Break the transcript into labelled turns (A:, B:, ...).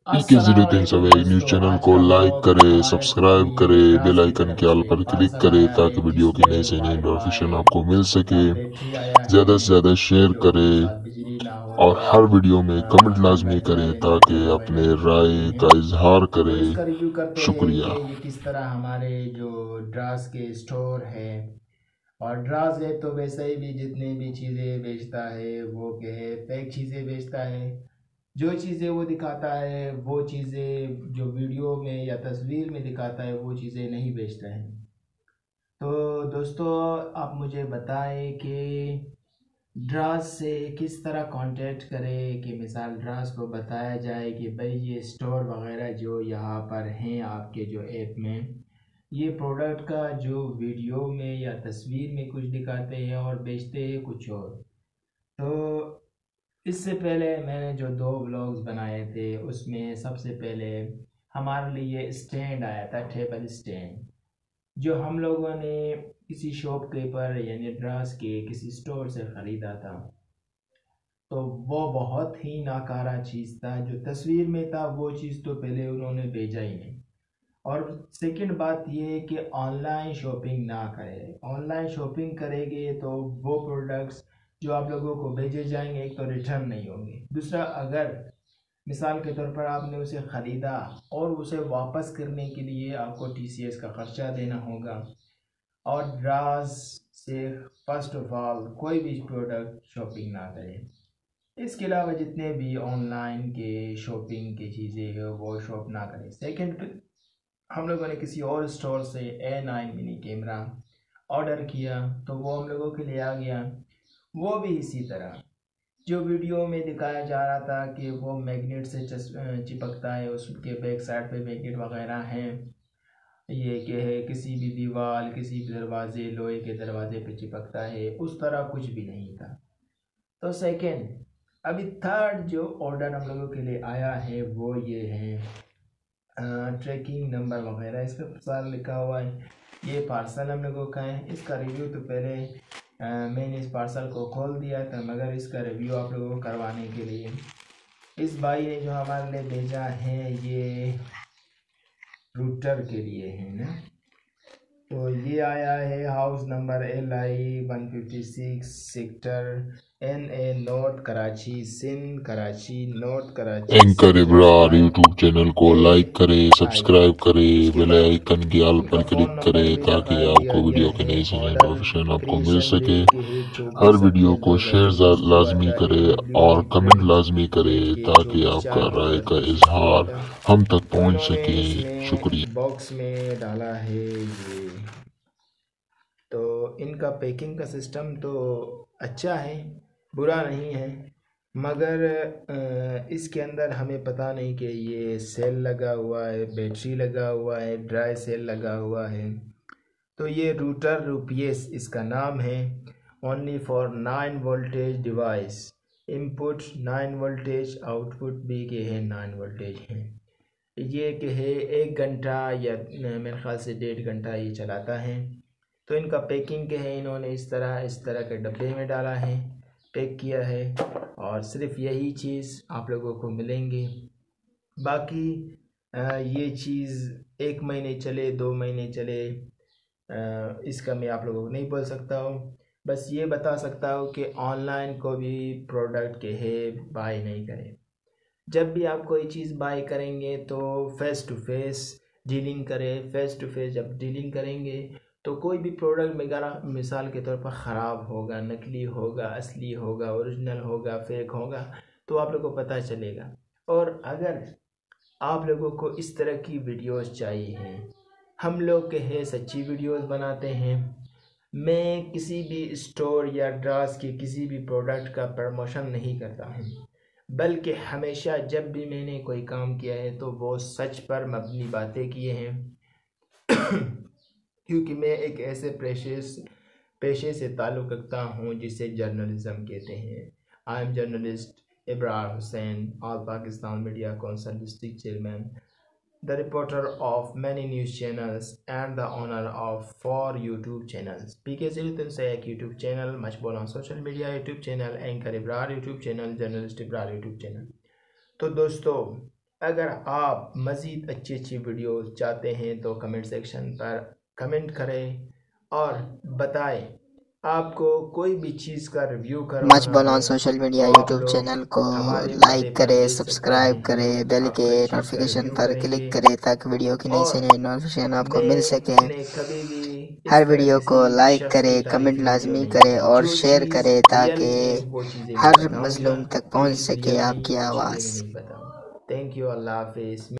A: PK03 news channel को like करे, subscribe करे, बेल आइकन के ऑल पर क्लिक करे ताकि वीडियो की नई से नई नोटिफिकेशन आपको मिल सके। ज़्यादा से ज़्यादा शेयर करे और हर वीडियो में कमेंट लाजमी करे ताकि अपने राय का इजहार
B: तो
A: करे।
B: इसका रिव्यू करते हैं कि
A: शुक्रिया।
B: ये किस तरह हमारे जो ड्रास के स्टोर है, और ड्रास है तो वैसे ही भी जितनी भी चीज़ें बेचता है वो क्या है, पैक चीज़ें बेचता है। जो चीज़ें वो दिखाता है वो चीज़ें जो वीडियो में या तस्वीर में दिखाता है वो चीज़ें नहीं बेचता है। तो दोस्तों आप मुझे बताएं कि ड्रास से किस तरह कांटेक्ट करें, कि मिसाल ड्रास को बताया जाए कि भाई ये स्टोर वगैरह जो यहाँ पर हैं आपके जो ऐप में, ये प्रोडक्ट का जो वीडियो में या तस्वीर में कुछ दिखाते हैं और बेचते हैं कुछ और। तो इससे पहले मैंने जो 2 व्लॉग्स बनाए थे उसमें सबसे पहले हमारे लिए स्टैंड आया था, टेबल स्टैंड, जो हम लोगों ने किसी शॉपकीपर यानी ड्रास के किसी स्टोर से ख़रीदा था। तो वो बहुत ही नाकारा चीज़ था, जो तस्वीर में था वो चीज़ तो पहले उन्होंने भेजा ही नहीं। और सेकंड बात ये है कि ऑनलाइन शॉपिंग ना करें। ऑनलाइन शॉपिंग करेंगे तो वो प्रोडक्ट्स जो आप लोगों को भेजे जाएंगे एक तो रिटर्न नहीं होंगे, दूसरा अगर मिसाल के तौर पर आपने उसे ख़रीदा और उसे वापस करने के लिए आपको TCS का ख़र्चा देना होगा। और ड्रास से फर्स्ट ऑफ ऑल कोई भी प्रोडक्ट शॉपिंग ना करें। इसके अलावा जितने भी ऑनलाइन के शॉपिंग की चीज़ें हैं वो शॉप ना करें। सेकंड, हम लोगों ने किसी और स्टोर से A9 मिनी कैमरा ऑर्डर किया तो वो हम लोगों के लिए आ गया। वो भी इसी तरह जो वीडियो में दिखाया जा रहा था कि वो मैग्नेट से चिपकता है, उसके बैक साइड पे मैग्नेट वगैरह हैं, ये कि है किसी भी दीवार किसी भी दरवाजे लोहे के दरवाजे पे चिपकता है, उस तरह कुछ भी नहीं था। तो सेकंड, अभी थर्ड जो ऑर्डर हम लोगों के लिए आया है वो ये है ट्रैकिंग नंबर वगैरह इस पर सारा लिखा हुआ है। ये पार्सल हम लोगों का है। इसका रिव्यू तो पहले मैंने इस पार्सल को खोल दिया था, मगर इसका रिव्यू आप लोगों को करवाने के लिए इस भाई ने जो हमारे लिए भेजा है ये रूटर के लिए है ना। तो ये आया है house number LI 156 sector NA north Karachi Sindh Karachi north Karachi
A: anchor
B: sector
A: Ibrar
B: 5
A: YouTube channel को लाइक करे,
B: AI।
A: सब्सक्राइब करे,
B: इसके
A: बेल
B: बाद
A: आइकन की ऑल
B: इनका
A: पर
B: फ़ोन
A: क्लिक करे
B: नंबर भी
A: ताकि
B: दिया
A: आपको
B: गया
A: वीडियो की
B: है।
A: नई से नई
B: ऑर्डर
A: नोटिफिकेशन आपको मिल
B: क्रिएशन
A: सके।
B: डेट के है
A: हर
B: 24
A: वीडियो
B: अप्रैल
A: को शेयर
B: 2021 को
A: लाजमी
B: आता है।
A: करे और कमेंट
B: डिलीवरी
A: लाजमी करे
B: डेट के
A: ताकि
B: 24
A: आपका
B: 4
A: राय का
B: 2021 को
A: इजहार
B: आता।
A: हम तक
B: तो
A: पहुंच
B: इन्होंने
A: सके। शुक्रिया।
B: इसमें बॉक्स में डाला है ये। तो इनका पैकिंग का सिस्टम तो अच्छा है, बुरा नहीं है, मगर इसके अंदर हमें पता नहीं कि ये सेल लगा हुआ है, बैटरी लगा हुआ है, ड्राई सेल लगा हुआ है। तो ये रूटर रूपीएस इसका नाम है। Only for 9 voltage device, input 9 voltage, output भी के है 9 वोल्टेज है। ये कि है 1 घंटा या मेरे ख्याल से 1.5 घंटा ये चलाता है। तो इनका पैकिंग के है, इन्होंने इस तरह के डब्बे में डाला है, पैक किया है, और सिर्फ यही चीज़ आप लोगों को मिलेंगे। बाकी ये चीज़ 1 महीने चले 2 महीने चले इसका मैं आप लोगों को नहीं बोल सकता हूँ। बस ये बता सकता हूँ कि ऑनलाइन को भी प्रोडक्ट के है बाय नहीं करें। जब भी आप कोई चीज़ बाय करेंगे तो फेस टू फेस डीलिंग करें। फेस टू फेस जब डीलिंग करेंगे तो कोई भी प्रोडक्ट वगैरह मिसाल के तौर पर ख़राब होगा, नकली होगा, असली होगा, ओरिजिनल होगा, फेक होगा, तो आप लोगों को पता चलेगा। और अगर आप लोगों को इस तरह की वीडियोस चाहिए हैं, हम लोग के है सच्ची वीडियोस बनाते हैं। मैं किसी भी स्टोर या ड्रास के किसी भी प्रोडक्ट का प्रमोशन नहीं करता हूँ, बल्कि हमेशा जब भी मैंने कोई काम किया है तो वो सच पर मबनी बातें किए हैं। क्योंकि मैं एक ऐसे पेशे से ताल्लुक़ रखता हूँ जिसे जर्नलिज़्म कहते हैं। I am journalist Ibrar Hussain, all Pakistan media council district chairman, the reporter of many news channels and the owner of 4 YouTube channels. PK03 एक YouTube channel, Mashbool on social media YouTube channel, anchor Ibrar YouTube channel, journalist Ibrar YouTube channel. तो दोस्तों اگر آپ مزید اچھی اچھی videos چاہتے ہیں تو کمنٹ سیکشن پر کمنٹ کریں اور بتائیں آپ کو کوئی بھی چیز کا ریویو
C: مچ
B: کروانا
C: بولان
B: ہو
C: سوشل میڈیا
B: تو آپ
C: یوٹیوب
B: لوگ
C: چینل کو
B: ہمارے پتے
C: لائک
B: پر
C: کرے،
B: بھیج سکتے
C: سبسکرائب
B: ہیں،
C: کرے، بیل
B: آپ
C: کے
B: ہر چیز کا
C: نوٹیفیکیشن
B: ریویو
C: پر
B: کریں
C: کلک
B: گے
C: کرے تاکہ ویڈیو کی نئی
B: اور
C: سے نئی نوٹیفیکیشن آپ کو مل سکے۔
B: میں نے کبھی بھی
C: ہر
B: اس طرح
C: ویڈیو کو
B: کسی
C: لائک
B: شخص
C: کرے،
B: کی
C: کمنٹ
B: تاریفی ویڈیو
C: لازمی
B: نہیں
C: کرے
B: بنائی،
C: اور
B: جو
C: شیئر
B: چیز
C: کرے
B: ریئل
C: تاکہ
B: ہے وہ چیزیں میں
C: ہر
B: بتاؤں گا،
C: مظلوم تک پہنچ
B: لیکن
C: سکے
B: ریئل
C: آپ
B: نہیں
C: کی
B: وہ چیزیں
C: آواز۔
B: میں نہیں بتاؤں گا۔ تھینک یو، اللہ حافظ۔